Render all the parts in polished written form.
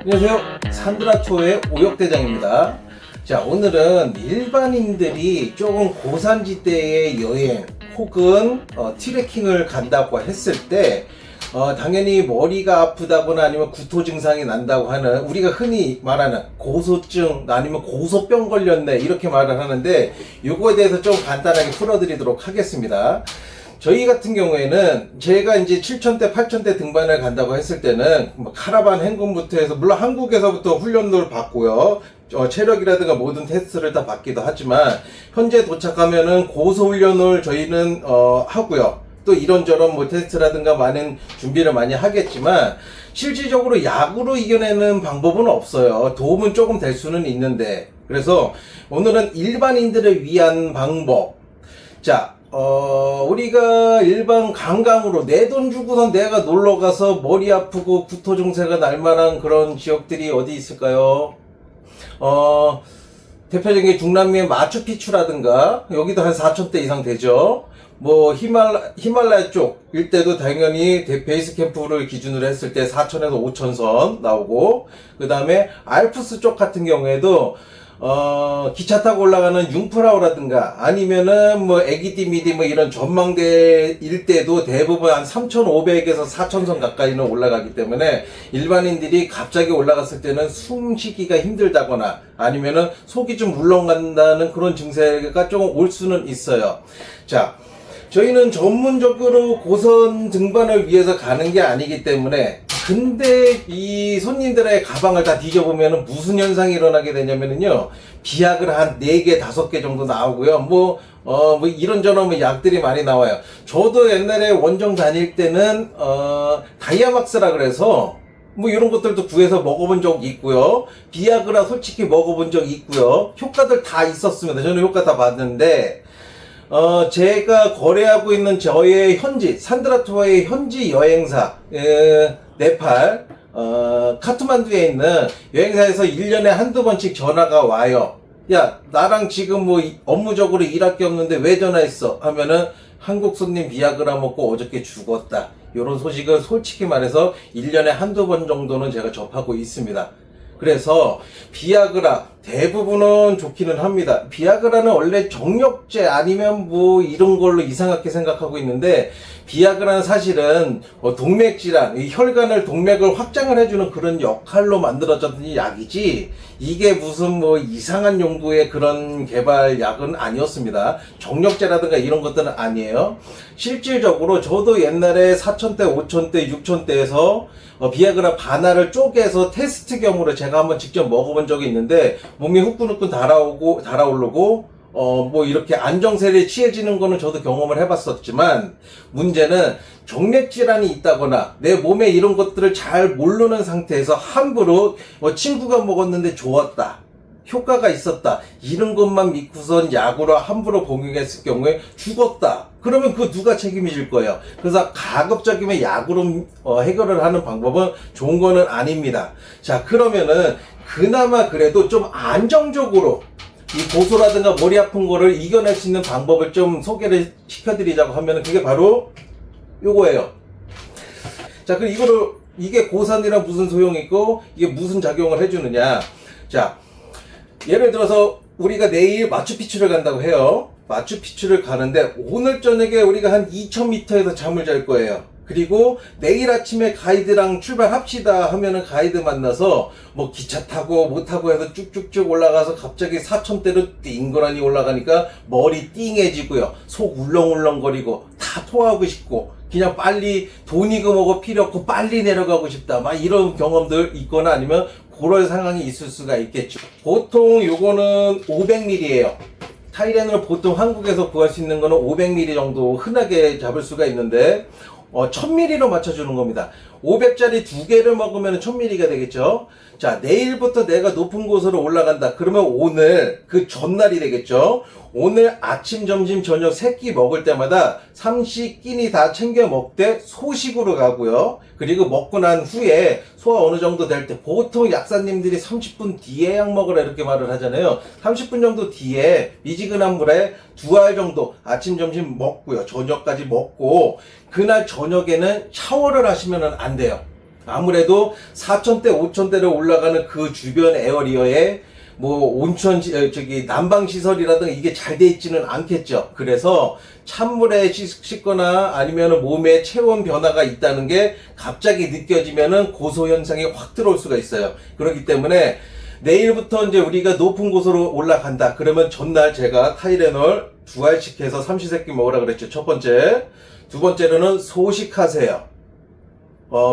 안녕하세요. 산드라투어의 오역대장입니다. 자, 오늘은 일반인들이 조금 고산지대의 여행 혹은 트레킹을 간다고 했을 때 당연히 머리가 아프다거나 아니면 구토 증상이 난다고 하는, 우리가 흔히 말하는 고소증 아니면 고소병 걸렸네 이렇게 말을 하는데, 요거에 대해서 좀 간단하게 풀어드리도록 하겠습니다. 저희 같은 경우에는 제가 이제 7,000대, 8,000대 등반을 간다고 했을 때는 카라반 행군부터 해서, 물론 한국에서부터 훈련을 받고요. 체력이라든가 모든 테스트를 다 받기도 하지만, 현재 도착하면은 고소훈련을 저희는 하고요. 또 이런저런 뭐 테스트라든가 많은 준비를 많이 하겠지만, 실질적으로 약으로 이겨내는 방법은 없어요. 도움은 조금 될 수는 있는데, 그래서 오늘은 일반인들을 위한 방법. 자, 우리가 일반 관광으로 내 돈 주고선 내가 놀러 가서 머리 아프고 구토 증세가 날 만한 그런 지역들이 어디 있을까요? 대표적인 게 중남미의 마추픽추라든가, 여기도 한 4,000대 이상 되죠. 뭐 히말라야 쪽 일대도 당연히 베이스 캠프를 기준으로 했을 때 4,000에서 5,000선 나오고, 그 다음에 알프스 쪽 같은 경우에도 기차 타고 올라가는 융프라우라든가 아니면은 뭐 애기디 미디 뭐 이런 전망대 일대도 대부분 한 3,500에서 4,000선 가까이는 올라가기 때문에, 일반인들이 갑자기 올라갔을 때는 숨 쉬기가 힘들다거나 아니면은 속이 좀 물렁간다는 그런 증세가 좀 올 수는 있어요. 자, 저희는 전문적으로 고선 등반을 위해서 가는 게 아니기 때문에, 근데 이 손님들의 가방을 다 뒤져보면 무슨 현상이 일어나게 되냐면요, 비약을 한 4개, 5개 정도 나오고요. 뭐 이런저런 뭐 약들이 많이 나와요. 저도 옛날에 원정 다닐 때는, 다이아막스라 그래서, 뭐 이런 것들도 구해서 먹어본 적 있고요. 비아그라 솔직히 먹어본 적 있고요. 효과들 다 있었습니다. 저는 효과 다 봤는데, 제가 거래하고 있는 저의 현지, 산드라투어의 현지 여행사, 네팔, 카트만두에 있는 여행사에서 1년에 한두 번씩 전화가 와요. 야, 나랑 지금 뭐 업무적으로 일할 게 없는데 왜 전화했어? 하면은, 한국 손님 비아그라 먹고 어저께 죽었다. 요런 소식을 솔직히 말해서 1년에 한두 번 정도는 제가 접하고 있습니다. 그래서 비아그라 대부분은 좋기는 합니다. 비아그라는 원래 정력제 아니면 뭐 이런 걸로 이상하게 생각하고 있는데, 비아그라는 사실은 동맥질환, 혈관을 동맥을 확장을 해주는 그런 역할로 만들어졌던 약이지, 이게 무슨 뭐 이상한 용도의 그런 개발 약은 아니었습니다. 정력제라든가 이런 것들은 아니에요. 실질적으로 저도 옛날에 4,000대, 5,000대, 6,000대에서 비아그라 바나를 쪼개서 테스트 겸으로 제가 한번 직접 먹어본 적이 있는데, 몸이 후끈후끈 달아오르고 뭐 이렇게 안정세에 취해지는 거는 저도 경험을 해봤었지만, 문제는 정맥질환이 있다거나 내 몸에 이런 것들을 잘 모르는 상태에서 함부로 친구가 먹었는데 좋았다, 효과가 있었다, 이런 것만 믿고선 약으로 함부로 복용했을 경우에 죽었다. 그러면 그 누가 책임이 질 거예요? 그래서 가급적이면 약으로 해결을 하는 방법은 좋은 거는 아닙니다. 자, 그러면은 그나마 그래도 좀 안정적으로 이 고소라든가 머리 아픈 거를 이겨낼 수 있는 방법을 좀 소개를 시켜드리자고 하면은, 그게 바로 요거예요. 자, 그럼 이게 고산이랑 무슨 소용이 있고 이게 무슨 작용을 해주느냐. 자, 예를 들어서 우리가 내일 마추픽추를 간다고 해요. 마추픽추를 가는데 오늘 저녁에 우리가 한 2,000m에서 잠을 잘 거예요. 그리고 내일 아침에 가이드랑 출발합시다 하면은 가이드 만나서 뭐 기차 타고 못 타고 해서 쭉쭉쭉 올라가서 갑자기 4,000대로 띵고라니 올라가니까 머리 띵해지고요, 속 울렁울렁거리고 다 토하고 싶고 그냥 빨리 돈 이거 먹어 필요 없고 빨리 내려가고 싶다, 막 이런 경험들 있거나 아니면 그런 상황이 있을 수가 있겠죠. 보통 요거는 500ml예요. 타이레놀 보통 한국에서 구할 수 있는 거는 500ml 정도 흔하게 잡을 수가 있는데, 1000ml로 맞춰주는 겁니다. 500짜리 2개를 먹으면 1000ml가 되겠죠. 자, 내일부터 내가 높은 곳으로 올라간다. 그러면 오늘 그 전날이 되겠죠. 오늘 아침, 점심, 저녁 3끼 먹을 때마다 삼시끼니 다 챙겨 먹되 소식으로 가고요. 그리고 먹고 난 후에 소화 어느 정도 될 때, 보통 약사님들이 30분 뒤에 약 먹으라 이렇게 말을 하잖아요. 30분 정도 뒤에 미지근한 물에 2알 정도 아침, 점심 먹고요. 저녁까지 먹고, 그날 저녁에는 샤워를 하시면 안 돼요. 아무래도 4,000대, 5,000대로 올라가는 그 주변 에어리어에 뭐 온천 저기 난방 시설이라든가 이게 잘 돼 있지는 않겠죠. 그래서 찬물에 씻거나 아니면 몸에 체온 변화가 있다는 게 갑자기 느껴지면은 고소 현상이 확 들어올 수가 있어요. 그렇기 때문에 내일부터 이제 우리가 높은 곳으로 올라간다. 그러면 전날 제가 타이레놀 2알씩 해서 삼시세끼 먹으라 그랬죠. 첫 번째. 두 번째로는 소식하세요.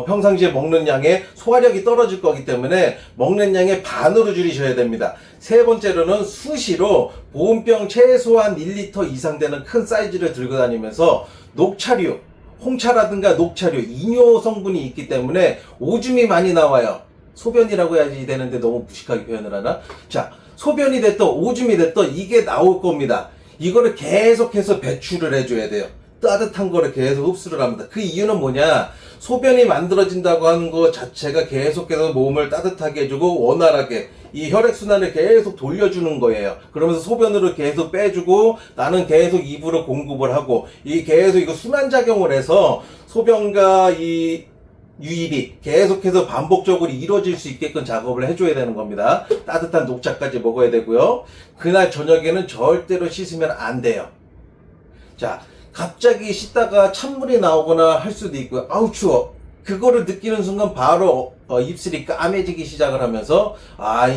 평상시에 먹는 양의 소화력이 떨어질 거기 때문에 먹는 양의 반으로 줄이셔야 됩니다. 세 번째로는 수시로 보온병 최소한 1리터 이상 되는 큰 사이즈를 들고 다니면서 녹차류, 홍차라든가 녹차류, 이뇨 성분이 있기 때문에 오줌이 많이 나와요. 소변이라고 해야지 되는데 너무 무식하게 표현을 하나? 자, 소변이 됐든 오줌이 됐든 이게 나올 겁니다. 이거를 계속해서 배출을 해줘야 돼요. 따뜻한 거를 계속 흡수를 합니다. 그 이유는 뭐냐? 소변이 만들어진다고 하는 것 자체가 계속해서 몸을 따뜻하게 해주고 원활하게 이 혈액순환을 계속 돌려주는 거예요. 그러면서 소변으로 계속 빼주고 나는 계속 입으로 공급을 하고 이 계속 이거 순환작용을 해서 소변과 이 유입이 계속해서 반복적으로 이루어질 수 있게끔 작업을 해줘야 되는 겁니다. 따뜻한 녹차까지 먹어야 되고요. 그날 저녁에는 절대로 씻으면 안 돼요. 자, 갑자기 씻다가 찬물이 나오거나 할 수도 있고요. 아우 추워. 그거를 느끼는 순간 바로 입술이 까매지기 시작을 하면서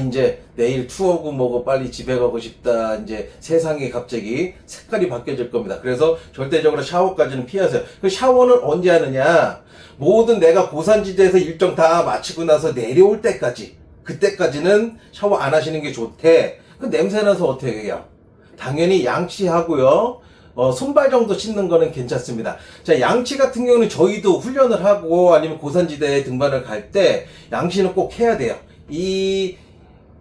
이제 내일 추워고 뭐고 빨리 집에 가고 싶다. 이제 세상이 갑자기 색깔이 바뀌어질 겁니다. 그래서 절대적으로 샤워까지는 피하세요. 그 샤워는 언제 하느냐? 모든 내가 고산지대에서 일정 다 마치고 나서 내려올 때까지, 그때까지는 샤워 안 하시는 게 좋대. 그 냄새 나서 어떻게 해요? 당연히 양치하고요. 손발 정도 씻는 거는 괜찮습니다. 자, 양치 같은 경우는 저희도 훈련을 하고 아니면 고산지대에 등반을 갈 때 양치는 꼭 해야 돼요. 이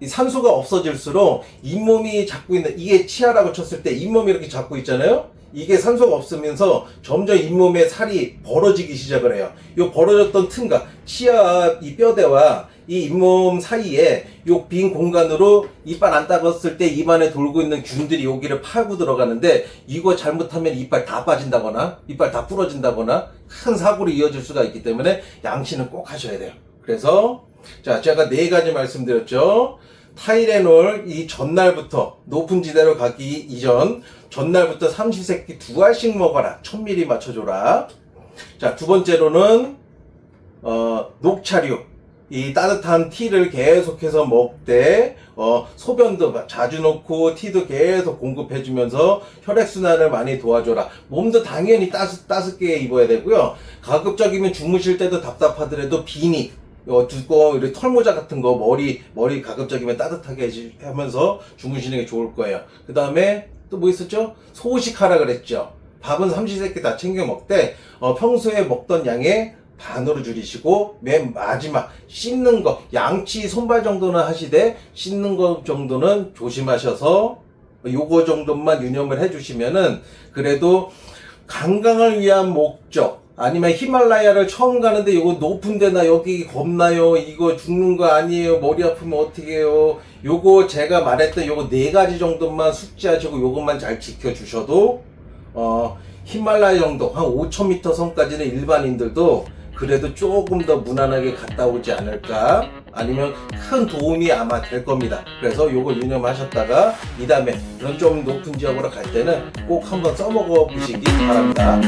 산소가 없어질수록 잇몸이 잡고 있는, 이게 치아라고 쳤을 때 잇몸이 이렇게 잡고 있잖아요. 이게 산소가 없으면서 점점 잇몸에 살이 벌어지기 시작을 해요. 요 벌어졌던 틈과 치아 이 뼈대와 이 잇몸 사이에 요 빈 공간으로 이빨 안 닦았을 때 입안에 돌고 있는 균들이 여기를 파고 들어가는데 이거 잘못하면 이빨 다 빠진다거나 이빨 다 부러진다거나 큰 사고로 이어질 수가 있기 때문에 양치는 꼭 하셔야 돼요. 그래서 자, 제가 4가지 말씀드렸죠. 타이레놀 이 전날부터 높은 지대로 가기 이전 전날부터 삼시세끼 2알씩 먹어라. 1000ml 맞춰줘라. 자, 두 번째로는 녹차류 이 따뜻한 티를 계속해서 먹되 소변도 자주 넣고 티도 계속 공급해주면서 혈액순환을 많이 도와줘라. 몸도 당연히 따숩게 입어야 되고요. 가급적이면 주무실 때도 답답하더라도 비니 두꺼운 이렇게 털모자 같은 거 머리 가급적이면 따뜻하게 하면서 주무시는 게 좋을 거예요. 그 다음에 또 뭐 있었죠? 소식하라 그랬죠. 밥은 삼시세끼 다 챙겨 먹되 평소에 먹던 양의 반으로 줄이시고 맨 마지막 씻는 거 양치 손발 정도는 하시되 씻는 거 정도는 조심하셔서 요거 정도만 유념을 해주시면은 그래도 관광을 위한 목적 아니면 히말라야를 처음 가는데 이거 높은데 나 여기 겁나요. 이거 죽는 거 아니에요. 머리 아프면 어떻게 해요. 요거 제가 말했던 요거 4가지 정도만 숙지하시고 요것만 잘 지켜주셔도 히말라야 정도 한 5,000m 선까지는 일반인들도 그래도 조금 더 무난하게 갔다 오지 않을까, 아니면 큰 도움이 아마 될 겁니다. 그래서 요거 유념하셨다가 이 다음에 그런 좀 높은 지역으로 갈 때는 꼭 한번 써먹어 보시기 바랍니다.